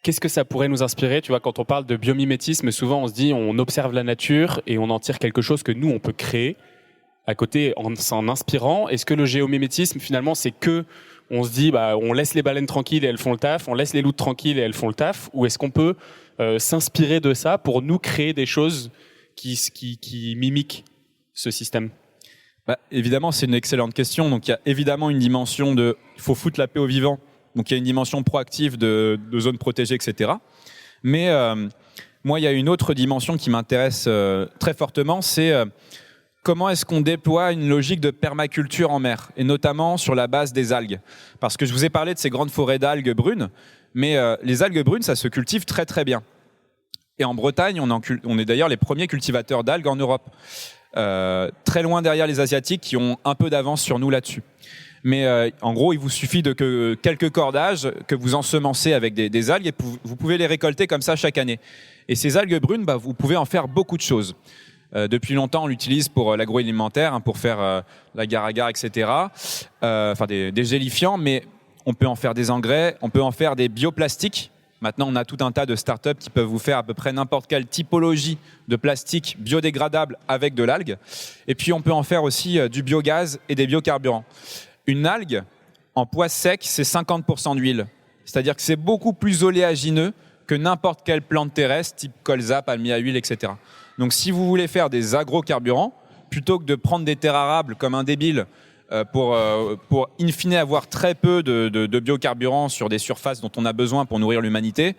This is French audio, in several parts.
Qu'est-ce que ça pourrait nous inspirer? Tu vois, quand on parle de biomimétisme, souvent on se dit on observe la nature et on en tire quelque chose que nous on peut créer à côté en s'en inspirant. Est-ce que le géomimétisme finalement c'est que on se dit on laisse les baleines tranquilles et elles font le taf, on laisse les loutres tranquilles et elles font le taf, ou est-ce qu'on peut s'inspirer de ça pour nous créer des choses qui mimiquent ce système? Évidemment, c'est une excellente question. Donc il y a évidemment une dimension de il faut foutre la paix aux vivants. Donc il y a une dimension proactive de zones protégées, etc. Mais moi, il y a une autre dimension qui m'intéresse très fortement, c'est comment est-ce qu'on déploie une logique de permaculture en mer, et notamment sur la base des algues. Parce que je vous ai parlé de ces grandes forêts d'algues brunes, mais les algues brunes, ça se cultive très très bien. Et en Bretagne, on est d'ailleurs les premiers cultivateurs d'algues en Europe. Très loin derrière les Asiatiques qui ont un peu d'avance sur nous là-dessus. Mais en gros, il vous suffit de quelques cordages que vous ensemencez avec des algues et vous pouvez les récolter comme ça chaque année. Et ces algues brunes, vous pouvez en faire beaucoup de choses. Depuis longtemps, on l'utilise pour l'agroalimentaire, pour faire l'agar-agar, etc. Enfin, des gélifiants, mais on peut en faire des engrais, on peut en faire des bioplastiques. Maintenant, on a tout un tas de startups qui peuvent vous faire à peu près n'importe quelle typologie de plastique biodégradable avec de l'algue. Et puis, on peut en faire aussi du biogaz et des biocarburants. Une algue, en poids sec, c'est 50% d'huile. C'est-à-dire que c'est beaucoup plus oléagineux que n'importe quelle plante terrestre, type colza, palmier à huile, etc. Donc, si vous voulez faire des agrocarburants, plutôt que de prendre des terres arables comme un débile pour in fine avoir très peu de biocarburants sur des surfaces dont on a besoin pour nourrir l'humanité,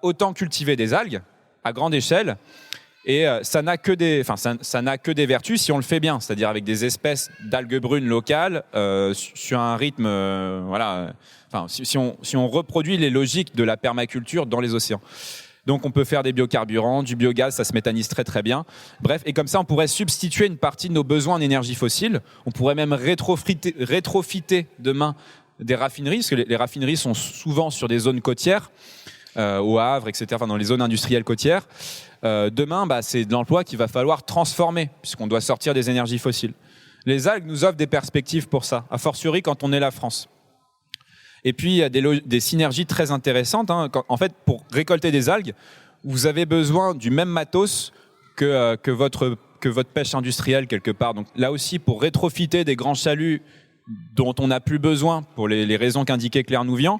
autant cultiver des algues à grande échelle. Et ça n'a que des vertus si on le fait bien, c'est-à-dire avec des espèces d'algues brunes locales sur un rythme, si on reproduit les logiques de la permaculture dans les océans. Donc on peut faire des biocarburants, du biogaz, ça se méthanise très très bien. Bref, et comme ça on pourrait substituer une partie de nos besoins en énergie fossile. On pourrait même rétrofiter demain des raffineries, parce que les raffineries sont souvent sur des zones côtières, au Havre, etc., enfin, dans les zones industrielles côtières. Demain, c'est de l'emploi qu'il va falloir transformer, puisqu'on doit sortir des énergies fossiles. Les algues nous offrent des perspectives pour ça, a fortiori quand on est la France. Et puis, il y a des synergies très intéressantes. En fait, pour récolter des algues, vous avez besoin du même matos que votre pêche industrielle, quelque part. Donc là aussi, pour rétrofiter des grands chaluts dont on n'a plus besoin, pour les raisons qu'indiquait Claire Nouvian,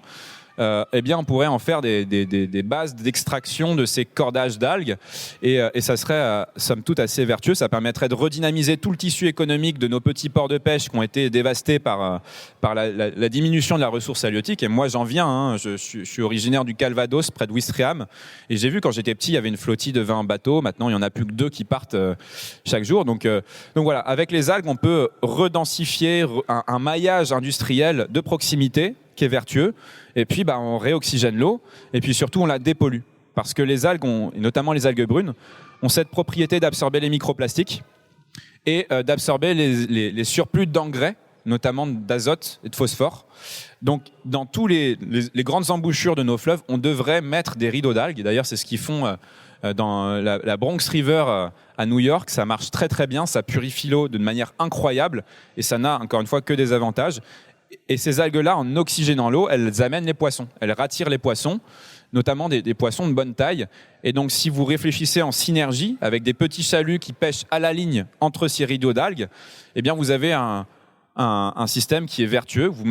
on pourrait en faire des bases d'extraction de ces cordages d'algues et ça serait somme toute assez vertueux. Ça permettrait de redynamiser tout le tissu économique de nos petits ports de pêche qui ont été dévastés par la diminution de la ressource halieutique. Et moi j'en viens, je suis originaire du Calvados près de Ouistreham et j'ai vu quand j'étais petit il y avait une flottille de 20 bateaux. Maintenant il n'y en a plus que 2 qui partent chaque jour. Donc voilà, avec les algues on peut redensifier un maillage industriel de proximité qui est vertueux, et puis on réoxygène l'eau, et puis surtout on la dépollue. Parce que les algues, et notamment les algues brunes, ont cette propriété d'absorber les microplastiques et d'absorber les surplus d'engrais, notamment d'azote et de phosphore. Donc dans tous les grandes embouchures de nos fleuves, on devrait mettre des rideaux d'algues. D'ailleurs, c'est ce qu'ils font dans la Bronx River à New York. Ça marche très très bien, ça purifie l'eau de manière incroyable, et ça n'a encore une fois que des avantages. Et ces algues-là, en oxygénant l'eau, elles amènent les poissons. Elles rattirent les poissons, notamment des poissons de bonne taille. Et donc, si vous réfléchissez en synergie avec des petits chaluts qui pêchent à la ligne entre ces rideaux d'algues, vous avez un système qui est vertueux. Vous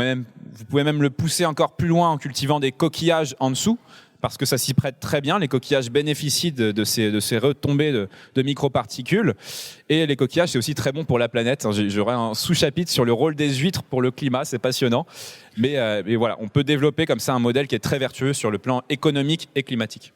pouvez même le pousser encore plus loin en cultivant des coquillages en dessous, parce que ça s'y prête très bien. Les coquillages bénéficient de ces retombées de microparticules. Et les coquillages, c'est aussi très bon pour la planète. J'aurai un sous-chapitre sur le rôle des huîtres pour le climat, c'est passionnant. Mais voilà, on peut développer comme ça un modèle qui est très vertueux sur le plan économique et climatique.